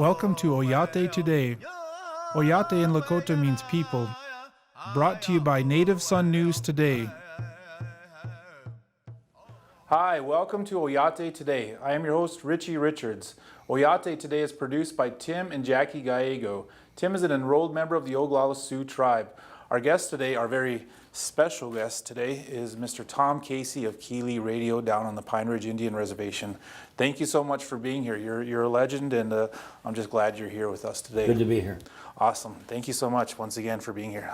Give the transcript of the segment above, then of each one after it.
Welcome to Oyate Today. Oyate in Lakota means people. Brought to you by Native Sun News Today. Hi, welcome to Oyate Today. I am your host, Richie Richards. Oyate Today is produced by Tim and Jackie Gallego. Tim is an enrolled member of the Oglala Sioux tribe. Our guest today, our very special guest today, is Mr. Tom Casey of KILI Radio down on the Pine Ridge Indian Reservation. Thank you so much for being here. You're a legend, and I'm just glad you're here with us today. Good to be here. Awesome. Thank you so much once again for being here.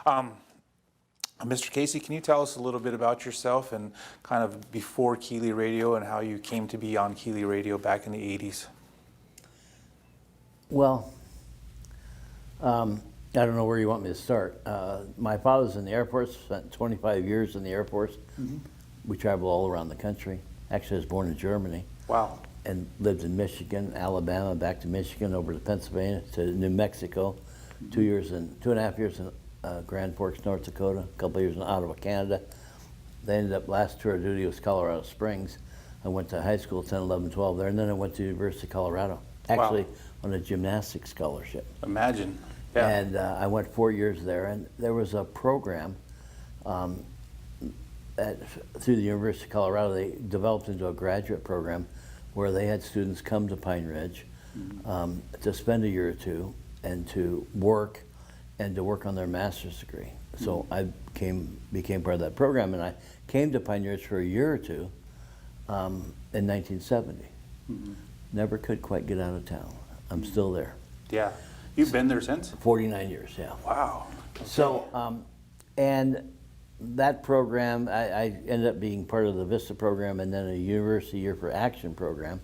Mr. Casey, can you tell us a little bit about yourself and kind of before KILI Radio and how you came to be on KILI Radio back in the 80s? Well, I don't know where you want me to start. My father was in the Air Force, spent 25 years in the Air Force. Mm-hmm. We traveled all around the country. Actually, I was born in Germany. Wow. And lived in Michigan, Alabama, back to Michigan, over to Pennsylvania, to New Mexico, mm-hmm. 2.5 years in Grand Forks, North Dakota, a couple of years in Ottawa, Canada. They ended up, last tour of duty was Colorado Springs. I went to high school, 10, 11, 12 there, and then I went to University of Colorado, actually wow. on a gymnastics scholarship. Imagine. Yeah. And I went 4 years there, and there was a program through the University of Colorado. They developed into a graduate program where they had students come to Pine Ridge mm-hmm. To spend a year or two and to work on their master's degree. Mm-hmm. So I became part of that program, and I came to Pine Ridge for a year or two in 1970. Mm-hmm. Never could quite get out of town. I'm still there. Yeah. You've been there since? 49 years, yeah. Wow. Okay. So, and that program, I ended up being part of the VISTA program and then a University Year for Action program.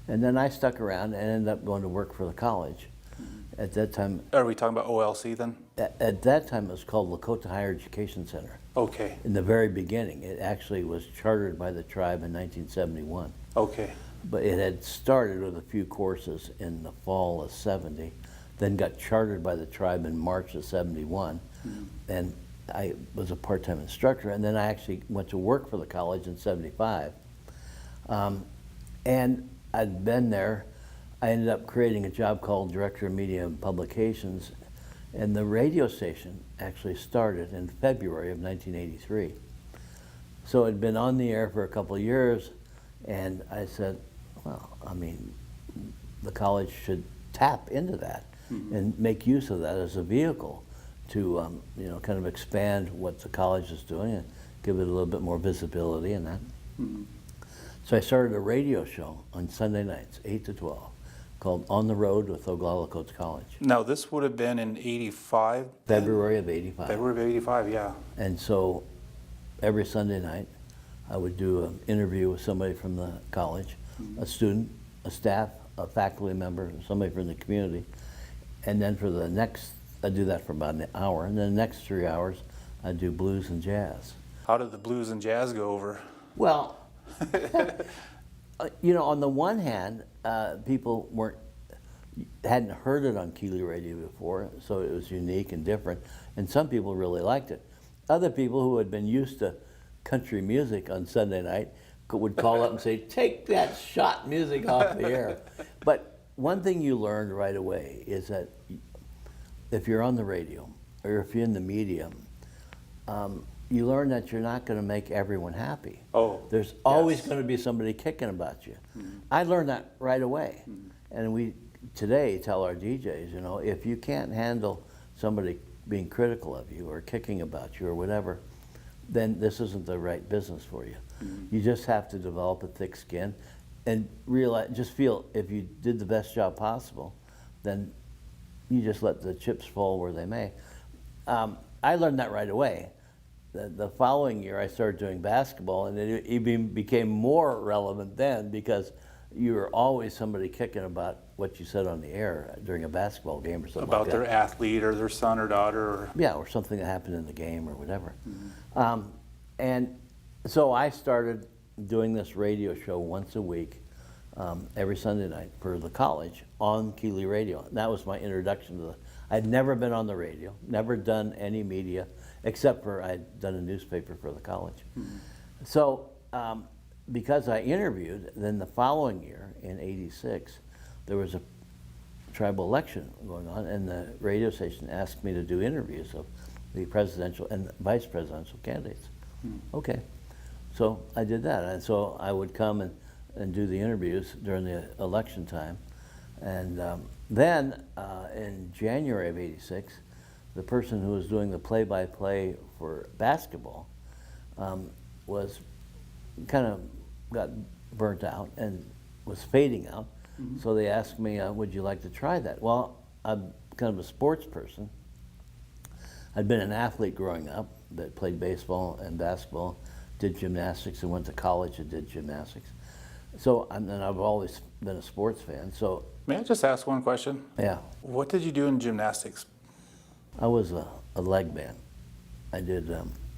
And then I stuck around and ended up going to work for the college. Mm-hmm. At that time... Are we talking about OLC then? At that time, it was called Lakota Higher Education Center. Okay. In the very beginning. It actually was chartered by the tribe in 1971. Okay. But it had started with a few courses in the fall of 70. Then got chartered by the tribe in March of 71, mm-hmm. and I was a part-time instructor, and then I actually went to work for the college in 75. And I'd been there. I ended up creating a job called Director of Media and Publications, and the radio station actually started in February of 1983. So it had been on the air for a couple of years, and I said, well, I mean, the college should tap into that. Mm-hmm. and make use of that as a vehicle to, kind of expand what the college is doing and give it a little bit more visibility and that. Mm-hmm. So I started a radio show on Sunday nights, 8 to 12, called On the Road with Oglala Lakota College. Now this would have been in 85? February of 85. February of 85, yeah. And so every Sunday night I would do an interview with somebody from the college, mm-hmm. a student, a staff, a faculty member, somebody from the community. And then for the next, I'd do that for about an hour, and then the next 3 hours, I'd do blues and jazz. How did the blues and jazz go over? Well, on the one hand, people hadn't heard it on KILI Radio before, so it was unique and different, and some people really liked it. Other people who had been used to country music on Sunday night would call up and say, take that shot music off the air. But one thing you learned right away is that if you're on the radio or if you're in the media, you learn that you're not going to make everyone happy. Oh, there's always going to be somebody kicking about you. Mm-hmm. I learned that right away. Mm-hmm. And we today tell our DJs, if you can't handle somebody being critical of you or kicking about you or whatever, then this isn't the right business for you. Mm-hmm. You just have to develop a thick skin and feel if you did the best job possible, then you just let the chips fall where they may. I learned that right away. The following year I started doing basketball, and it even became more relevant then because you were always somebody kicking about what you said on the air during a basketball game or something about like their athlete or their son or daughter. Or something that happened in the game or whatever. Mm-hmm. And so I started doing this radio show once a week, every Sunday night for the college on KILI Radio. And that was my introduction to I'd never been on the radio, never done any media, except for I'd done a newspaper for the college. Mm-hmm. So because I interviewed, then the following year, in '86, there was a tribal election going on, and the radio station asked me to do interviews of the presidential and vice presidential candidates. Okay, so I did that, and so I would come and do the interviews during the election time. And then in January of '86, the person who was doing the play-by-play for basketball was kind of got burnt out and was fading out. So they asked me, would you like to try that? Well, I'm kind of a sports person. I'd been an athlete growing up that played baseball and basketball, did gymnastics, and went to college and did gymnastics. So, and I've always been a sports fan. So, May I just ask one question? yeah, What did you do in gymnastics? I was a leg man. I did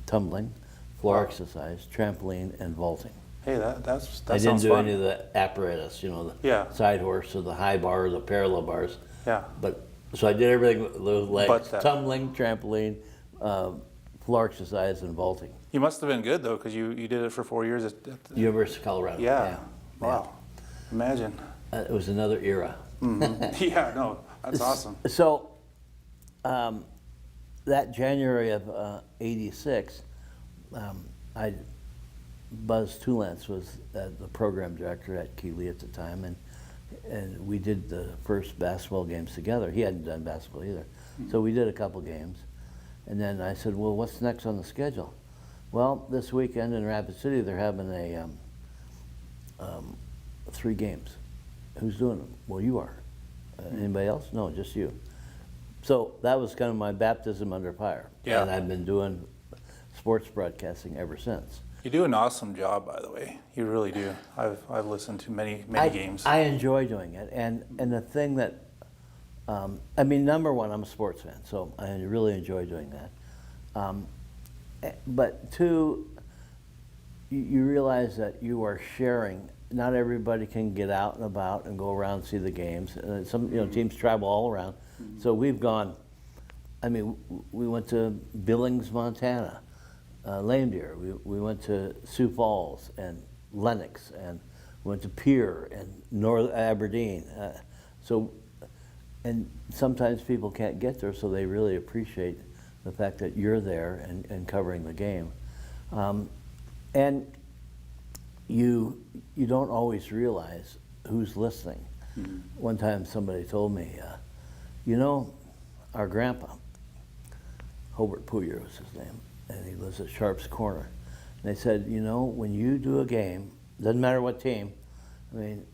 tumbling, floor exercise, trampoline, and vaulting. Hey, that I didn't sounds do fun. any of the apparatus, you know, the Yeah. side horse or the high bar or the parallel bars. Yeah. But so I did everything with those legs: But that. tumbling, trampoline, floor exercise, and vaulting. You must have been good though, because you did it for 4 years at the, University of Colorado. yeah. Wow. Imagine. It was another era. Yeah, no, that's awesome. So that January of '86, Buzz Tulance was the program director at KILI at the time, and we did the first basketball games together. He hadn't done basketball either. So we did a couple games. And then I said, well, what's next on the schedule? Well, this weekend in Rapid City, they're having a 3 games. Who's doing them? Well, you are. Anybody else? No, just you. So that was kind of my baptism under fire. Yeah. And I've been doing sports broadcasting ever since. You do an awesome job, by the way. You really do. I've listened to many games. I enjoy doing it, and the thing that, I mean, number one, I'm a sports fan, so I really enjoy doing that. But two, you realize that you are sharing. Not everybody can get out and about and go around and see the games. Some teams travel all around. So we've gone. I mean, we went to Billings, Montana. Lame Deer. We went to Sioux Falls and Lenox, and went to Pierre and North Aberdeen. And sometimes people can't get there, so they really appreciate the fact that you're there and covering the game. And you don't always realize who's listening. One time somebody told me, our grandpa, Hobart Pooyer was his name, and he lives at Sharp's Corner. And they said, when you do a game, doesn't matter what team, I mean,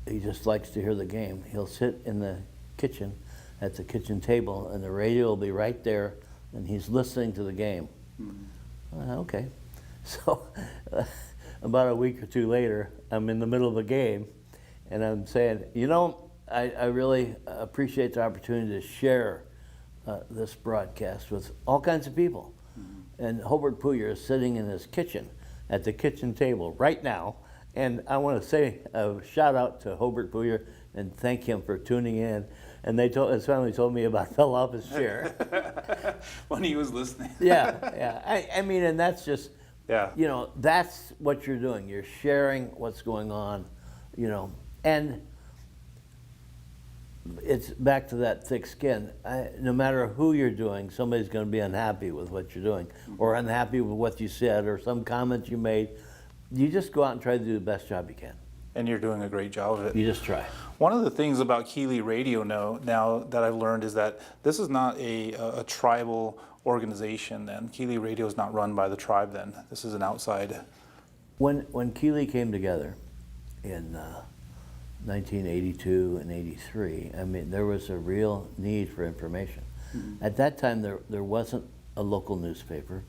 he just likes to hear the game. He'll sit in the kitchen at the kitchen table, and the radio will be right there, and he's listening to the game. Okay. So about a week or two later, I'm in the middle of a game, and I'm saying, I really appreciate the opportunity to share this broadcast with all kinds of people. And Hobart Pooyer is sitting in his kitchen at the kitchen table right now. And I want to say a shout out to Hobart Pooyer and thank him for tuning in. And his family told me about fell off his chair. When he was listening. Yeah. I mean, and that's just, Yeah. that's what you're doing. You're sharing what's going on, and it's back to that thick skin. No matter who you're doing, somebody's going to be unhappy with what you're doing, or unhappy with what you said, or some comment you made. You just go out and try to do the best job you can. And you're doing a great job of it. You just try. One of the things about KILI Radio now that I've learned is that this is not a tribal organization then. KILI Radio is not run by the tribe then. This is an outside. When KILI came together in 1982 and 83, I mean, there was a real need for information. At that time, there wasn't a local newspaper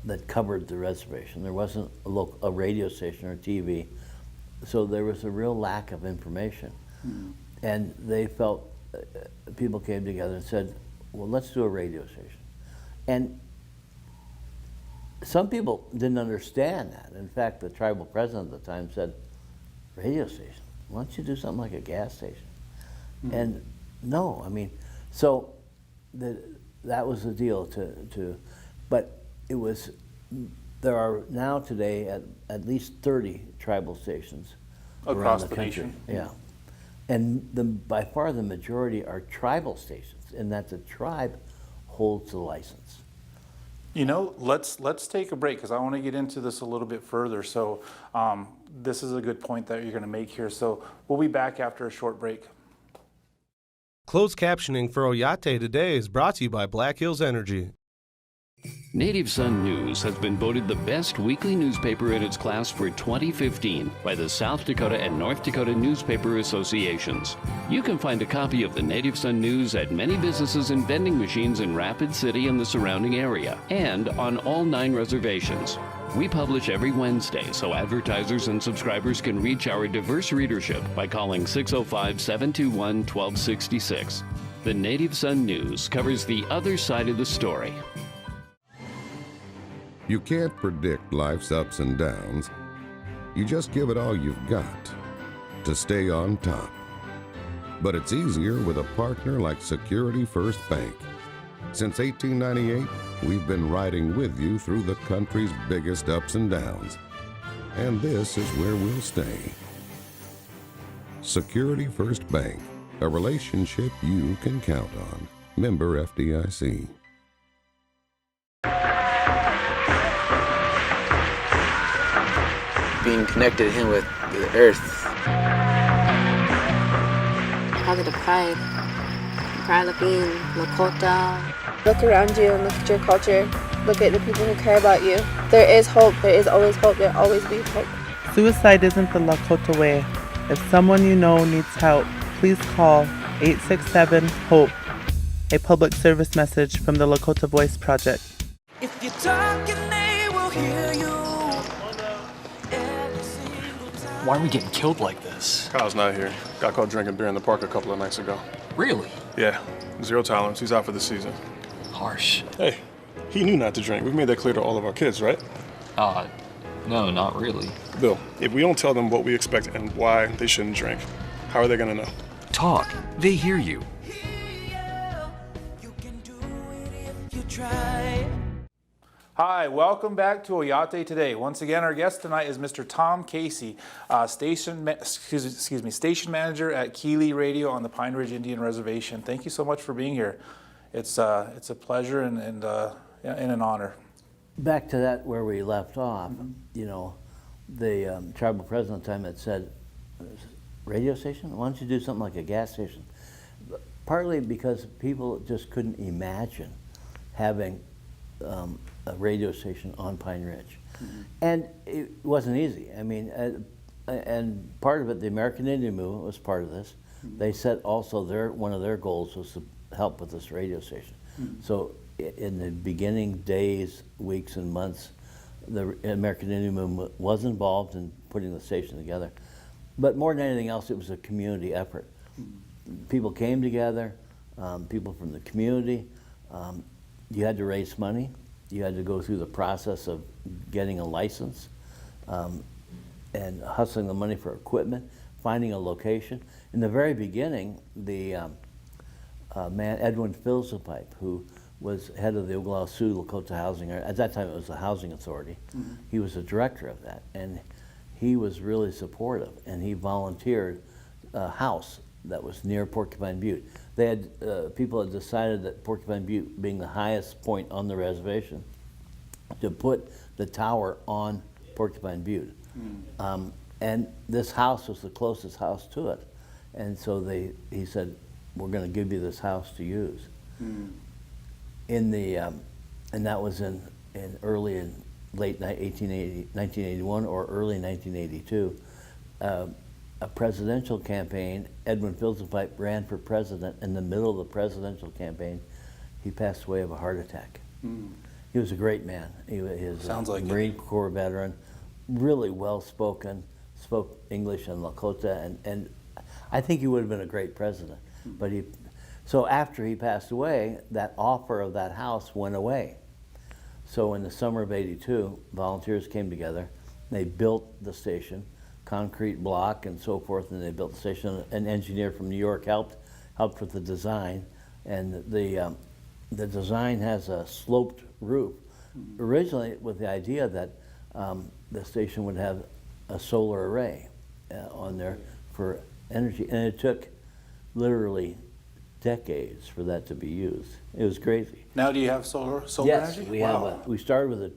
that covered the reservation. There wasn't a radio station or TV. So there was a real lack of information. And they felt, people came together and said, well, let's do a radio station. And some people didn't understand that. In fact, the tribal president at the time said, radio station? Why don't you do something like a gas station? And no, I mean, so that was the deal but it was there are now today at least 30 tribal stations Across around the country. nation. Yeah. And by far the majority are tribal stations, in that the tribe holds the license. You know, let's take a break because I want to get into this a little bit further. So this is a good point that you're going to make here. So we'll be back after a short break. Closed captioning for Oyate Today is brought to you by Black Hills Energy. Native Sun News has been voted the best weekly newspaper in its class for 2015 by the South Dakota and North Dakota Newspaper Associations. You can find a copy of the Native Sun News at many businesses and vending machines in Rapid City and the surrounding area, and on all 9 reservations. We publish every Wednesday, so advertisers and subscribers can reach our diverse readership by calling 605-721-1266. The Native Sun News covers the other side of the story. You can't predict life's ups and downs. You just give it all you've got to stay on top. But it's easier with a partner like Security First Bank. Since 1898, we've been riding with you through the country's biggest ups and downs. And this is where we'll stay. Security First Bank, a relationship you can count on. Member FDIC. Being connected to him with the earth. Positive pride. Pride of being Lakota. Look around you and look at your culture. Look at the people who care about you. There is hope. There is always hope. There will always be hope. Suicide isn't the Lakota way. If someone you know needs help, please call 867-HOPE, a public service message from the Lakota Voice Project. If you're talking, they will hear you. Why are we getting killed like this? Kyle's not here. Got caught drinking beer in the park a couple of nights ago. Really? Yeah, 0 tolerance. He's out for the season. Harsh. Hey, he knew not to drink. We've made that clear to all of our kids, right? No, not really. Bill, if we don't tell them what we expect and why they shouldn't drink, how are they gonna know? Talk. They hear you. You can do it if you try. Hi, welcome back to Oyate Today. Once again, our guest tonight is Mr. Tom Casey, station manager at KILI Radio on the Pine Ridge Indian Reservation. Thank you so much for being here. It's a pleasure and an honor. Back to that where we left off, you know, the tribal president at the time had said, radio station? Why don't you do something like a gas station? Partly because people just couldn't imagine having a radio station on Pine Ridge. And it wasn't easy. I mean, and part of it, the American Indian Movement was part of this. They said also one of their goals was to help with this radio station. So in the beginning days, weeks, and months, the American Indian Movement was involved in putting the station together. But more than anything else, it was a community effort. People came together, people from the community. You had to raise money. You had to go through the process of getting a license and hustling the money for equipment, finding a location. In the very beginning, the man, Edwin Filsapipe, who was head of the Oglala Sioux Lakota Housing, at that time it was the Housing Authority. He was the director of that, and he was really supportive, and he volunteered a house that was near Porcupine Butte. They had, people had decided that Porcupine Butte being the highest point on the reservation, to put the tower on Porcupine Butte. And this house was the closest house to it. And so he said, we're gonna give you this house to use. And that was in late 1981 or early 1982. A presidential campaign, Edwin Filsapipe ran for president. In the middle of the presidential campaign, he passed away of a heart attack. He was a great man. He was a Marine Corps veteran, really well-spoken, spoke English and Lakota, and I think he would have been a great president. But so after he passed away, that offer of that house went away. So in the summer of '82, volunteers came together. They built the station, concrete block and so forth, and they built the station. An engineer from New York helped with the design, and the design has a sloped roof originally with the idea that the station would have a solar array on there for energy, and it took literally decades for that to be used. It was crazy. Now do you have solar yes, energy? we have. We started with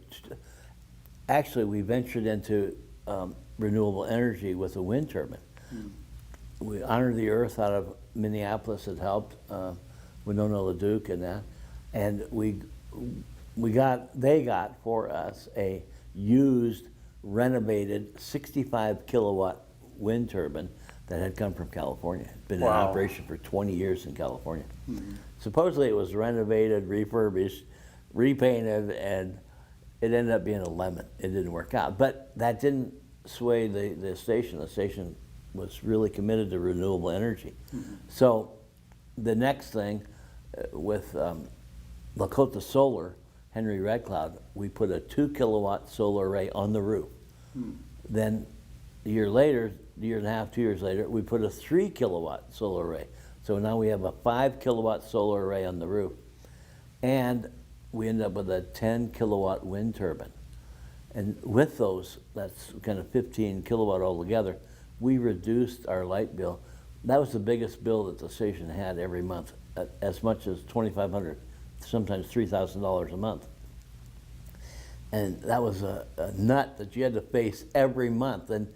actually we ventured into renewable energy with a wind turbine. We Honor the Earth out of Minneapolis had helped, Winona LaDuke and that, and they got for us a used, renovated 65 kilowatt wind turbine that had come from California. It had been in operation for 20 years in California. Supposedly it was renovated, refurbished, repainted, and it ended up being a lemon. It didn't work out. But that didn't sway the station. The station was really committed to renewable energy. So the next thing with Lakota Solar, Henry Red Cloud, we put a 2 kilowatt solar array on the roof. Then a year later, year and a half, 2 years later, we put a 3 kilowatt solar array. So now we have a 5 kilowatt solar array on the roof. And we end up with a 10 kilowatt wind turbine. And with those, that's kind of 15 kilowatt altogether, we reduced our light bill. That was the biggest bill that the station had every month, as much as $2,500, sometimes $3,000 a month. And that was a nut that you had to face every month. And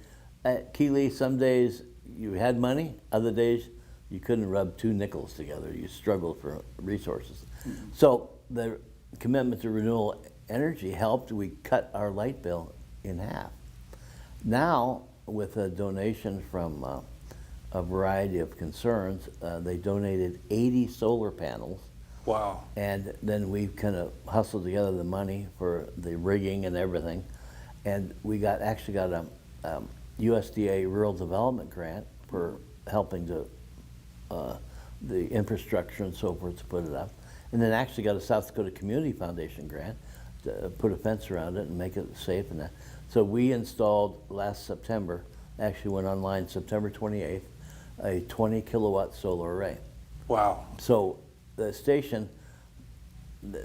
at KILI, some days you had money, other days you couldn't rub 2 nickels together. You struggled for resources. So the commitment to renewable energy helped. We cut our light bill in half. Now, with a donation from a variety of concerns, they donated 80 solar panels. Wow. And then we kind of hustled together the money for the rigging and everything. And we actually got a USDA Rural Development Grant for helping to the infrastructure and so forth to put it up. And then actually got a South Dakota Community Foundation grant to put a fence around it and make it safe and that. So we installed last September, actually went online September 28th, a 20 kilowatt solar array. Wow. So the station,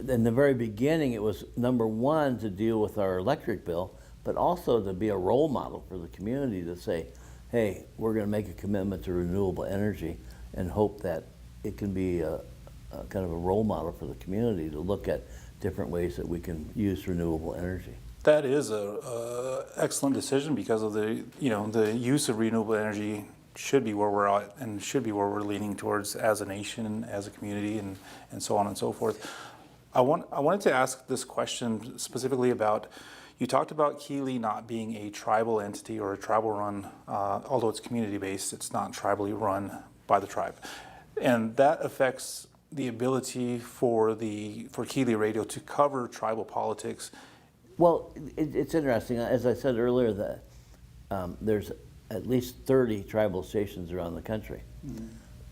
in the very beginning, it was number one to deal with our electric bill, but also to be a role model for the community to say, hey, we're going to make a commitment to renewable energy and hope that it can be a kind of a role model for the community to look at different ways that we can use renewable energy. That is a excellent decision because of the the use of renewable energy should be where we're at and should be where we're leaning towards as a nation, as a community, and so on and so forth. I wanted to ask this question specifically about, you talked about KILI not being a tribal entity or a tribal run, although it's community based, it's not tribally run by the tribe. And that affects the ability for KILI Radio to cover tribal politics. Well, it's interesting. As I said earlier, that there's at least 30 tribal stations around the country.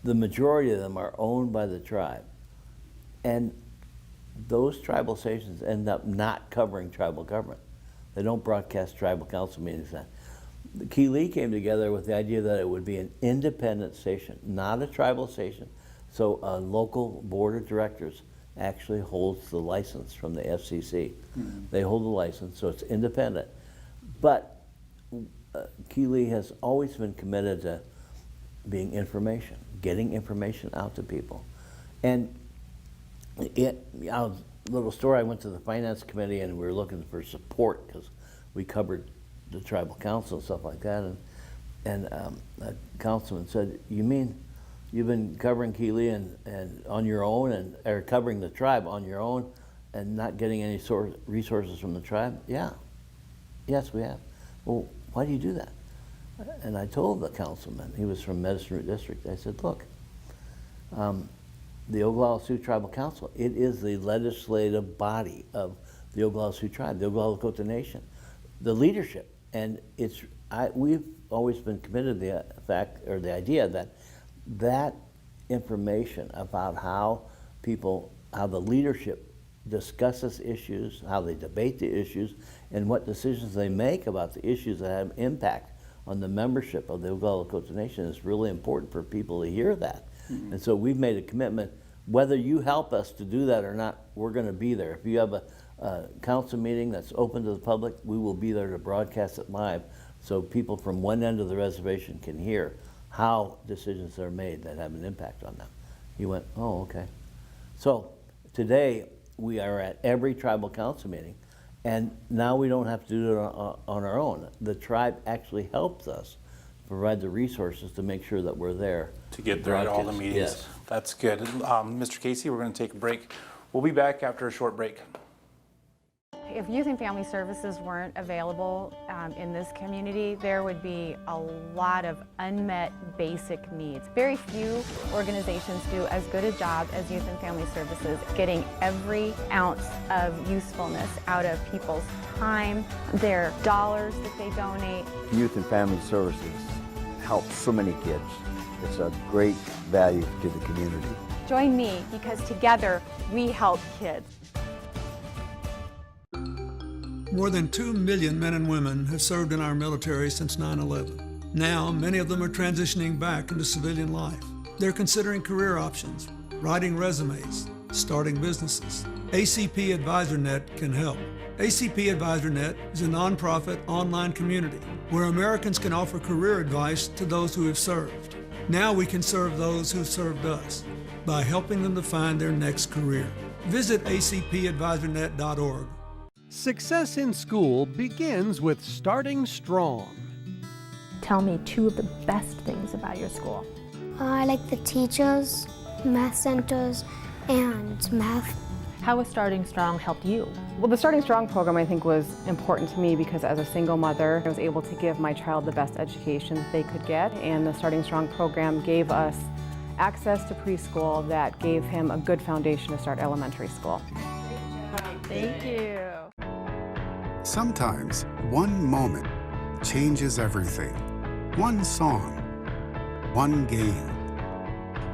The majority of them are owned by the tribe. And those tribal stations end up not covering tribal government. They don't broadcast tribal council meetings. The KILI came together with the idea that it would be an independent station, not a tribal station. So a local board of directors actually holds the license from the FCC. They hold the license, so it's independent. But KILI has always been committed to being information, getting information out to people. And a little story, I went to the finance committee and we were looking for support because we covered the tribal council and stuff like that. And a councilman said, you mean you've been covering KILI and on your own or covering the tribe on your own and not getting any sort of resources from the tribe? Yeah. Yes, we have. Well, why do you do that? And I told the councilman, he was from Medicine Root District, I said, look, the Oglala Sioux Tribal Council, it is the legislative body of the Oglala Sioux Tribe, the Oglala Lakota Nation, the leadership. And we've always been committed to the idea that information about how the leadership discusses issues, how they debate the issues, and what decisions they make about the issues that have impact on the membership of the Oglala Lakota Nation is really important for people to hear that. Mm-hmm. And so we've made a commitment, whether you help us to do that or not, we're going to be there. If you have council meeting that's open to the public, we will be there to broadcast it live so people from one end of the reservation can hear how decisions are made that have an impact on them. He went, oh, okay. So today we are at every tribal council meeting, and now we don't have to do it on our own. The tribe actually helps us provide the resources to make sure that we're there. To get there at all the meetings. Yes. That's good. Mr. Casey, we're going to take a break. We'll be back after a short break. If youth and family services weren't available in this community, there would be a lot of unmet basic needs. Very few organizations do as good a job as youth and family services, getting every ounce of usefulness out of people's time, their dollars that they donate. Youth and family services help so many kids. It's a great value to the community. Join me, because together we help kids. More than 2 million men and women have served in our military since 9/11. Now, many of them are transitioning back into civilian life. They're considering career options, writing resumes, starting businesses. ACP AdvisorNet can help. ACP AdvisorNet is a nonprofit online community where Americans can offer career advice to those who have served. Now we can serve those who served us by helping them to find their next career. Visit acpadvisornet.org. Success in school begins with starting strong. Tell me 2 of the best things about your school. I like the teachers, math centers, and math. How has Starting Strong helped you? Well, the Starting Strong program I think was important to me because as a single mother, I was able to give my child the best education they could get, and the Starting Strong program gave us access to preschool that gave him a good foundation to start elementary school. Thank you. Sometimes one moment changes everything. One song, one game,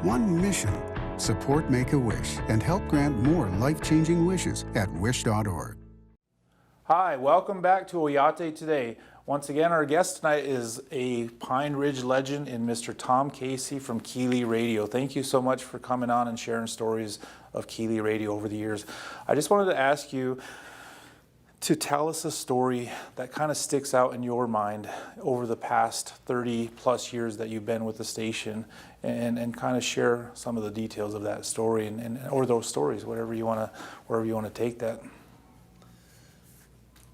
one mission. Support Make-A-Wish and help grant more life-changing wishes at wish.org. Hi, welcome back to Oyate Today. Once again, our guest tonight is a Pine Ridge legend in Mr. Tom Casey from KILI Radio. Thank you so much for coming on and sharing stories of KILI Radio over the years. I just wanted to ask you to tell us a story that kind of sticks out in your mind over the past 30 plus years that you've been with the station, and kind of share some of the details of that story and or those stories, wherever you want to take that.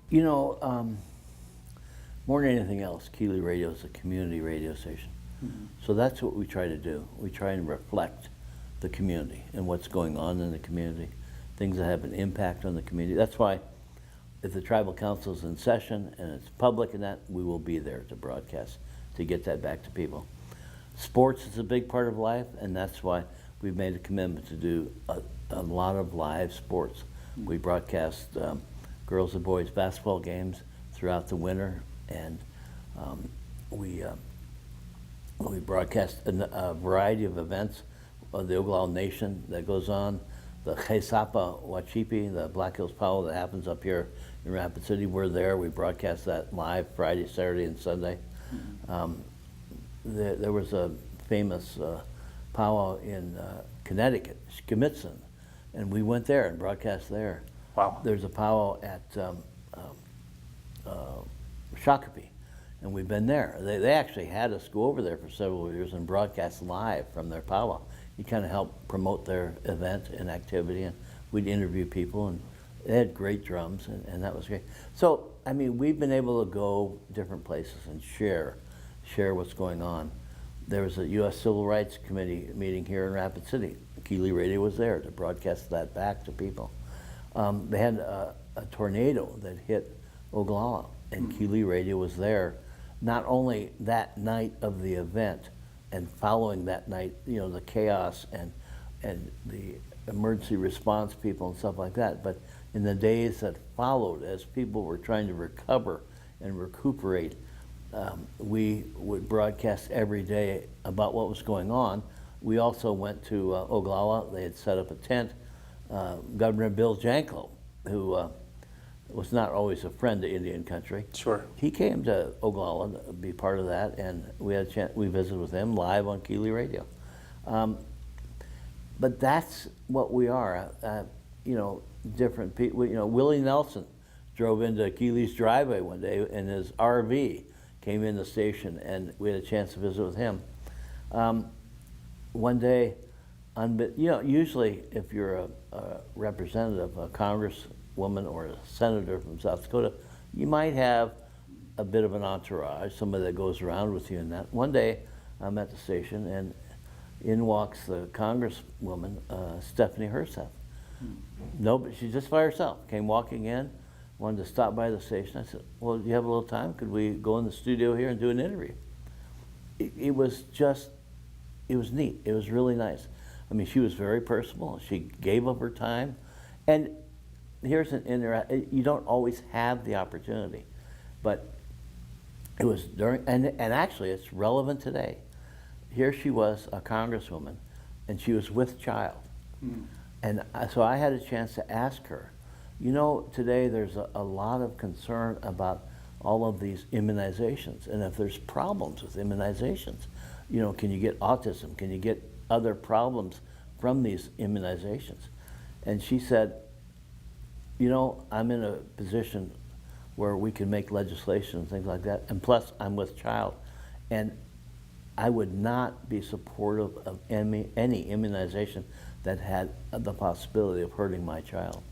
You know, more than anything else, KILI Radio is a community radio station. Mm-hmm. So that's what we try to do. We try and reflect the community and what's going on in the community, things that have an impact on the community. That's why if the tribal council is in session and it's public and that, we will be there to broadcast, to get that back to people. Sports is a big part of life, and that's why we've made a commitment to do a lot of live sports. We broadcast girls and boys basketball games throughout the winter, and we broadcast a variety of events of the Oglala Nation that goes on. The Haisapa Wachipi, the Black Hills Powwow that happens up here in Rapid City, we're there. We broadcast that live Friday, Saturday, and Sunday. There was a famous powwow in Connecticut, Schmitzen, and we went there and broadcast there. Wow. There's a powwow at Shakopee, and we've been there. They actually had us go over there for several years and broadcast live from their powwow. You kind of helped promote their event and activity, and we'd interview people, and they had great drums, and that was great. So, I mean, we've been able to go different places and share what's going on. There was a U.S. Civil Rights Committee meeting here in Rapid City. KILI Radio was there to broadcast that back to people. They had a tornado that hit Oglala, and KILI Radio was there, not only that night of the event, and following that night, you know, the chaos and the emergency response people and stuff like that, but in the days that followed, as people were trying to recover and recuperate, we would broadcast every day about what was going on. We also went to Oglala. They had set up a tent. Governor Bill Janko, who was not always a friend to Indian country. Sure. He came to Oglala to be part of that, and we had a chance, we visited with him live on KILI Radio. But that's what we are. You know, different people. You know, Willie Nelson drove into KILI's driveway one day in his RV, came in the station, and we had a chance to visit with him. One day, you know, usually if you're a representative, a congresswoman or a senator from South Dakota, you might have a bit of an entourage, somebody that goes around with you and that. One day, I'm at the station, and in walks the congresswoman, Stephanie Herseth. No, but she's just by herself. Came walking in, wanted to stop by the station. I said, well, do you have a little time? Could we go in the studio here and do an interview? It was neat. It was really nice. I mean, she was very personable. She gave up her time. And here's you don't always have the opportunity, but it was during, and actually it's relevant today. Here she was, a congresswoman, and she was with child. And so I had a chance to ask her, you know, today there's a lot of concern about all of these immunizations, and if there's problems with immunizations, you know, can you get autism? Can you get other problems from these immunizations? And she said, you know, I'm in a position where we can make legislation and things like that, and plus I'm with child, and I would not be supportive of any immunization that had the possibility of hurting my child.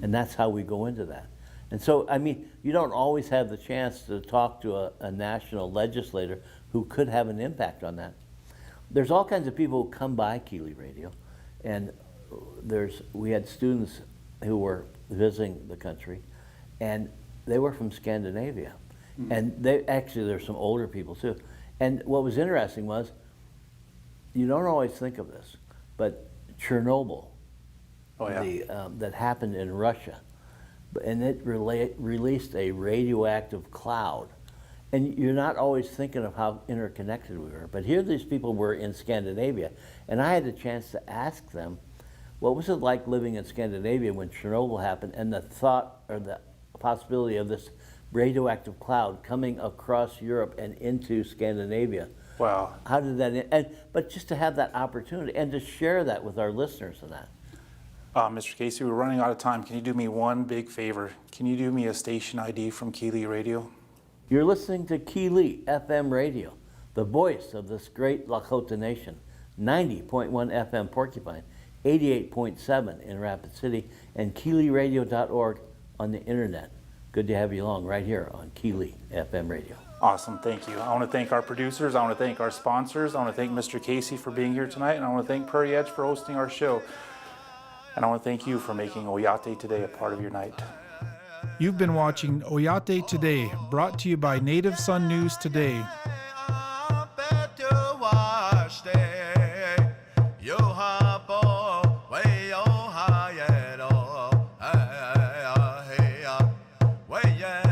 And that's how we go into that. And so, I mean, you don't always have the chance to talk to a national legislator who could have an impact on that. There's all kinds of people who come by KILI Radio, and we had students who were visiting the country, and they were from Scandinavia. And there's some older people too. And what was interesting was, you don't always think of this, but Chernobyl, that happened in Russia, and it released a radioactive cloud. And you're not always thinking of how interconnected we were. But here these people were in Scandinavia, and I had the chance to ask them, what was it like living in Scandinavia when Chernobyl happened, and the thought or the possibility of this radioactive cloud coming across Europe and into Scandinavia? Wow. How did that, but just to have that opportunity and to share that with our listeners and that. Mr. Casey, we're running out of time. Can you do me one big favor? Can you do me a station ID from KILI Radio? You're listening to KILI FM Radio, the voice of this great Lakota nation. 90.1 FM Porcupine, 88.7 in Rapid City, and KILIRadio.org on the internet. Good to have you along right here on KILI FM Radio. Awesome, thank you. I want to thank our producers, I want to thank our sponsors, I want to thank Mr. Casey for being here tonight, and I want to thank Prairie Edge for hosting our show. And I want to thank you for making Oyate Today a part of your night. You've been watching Oyate Today, brought to you by Native Sun News Today. Yeah.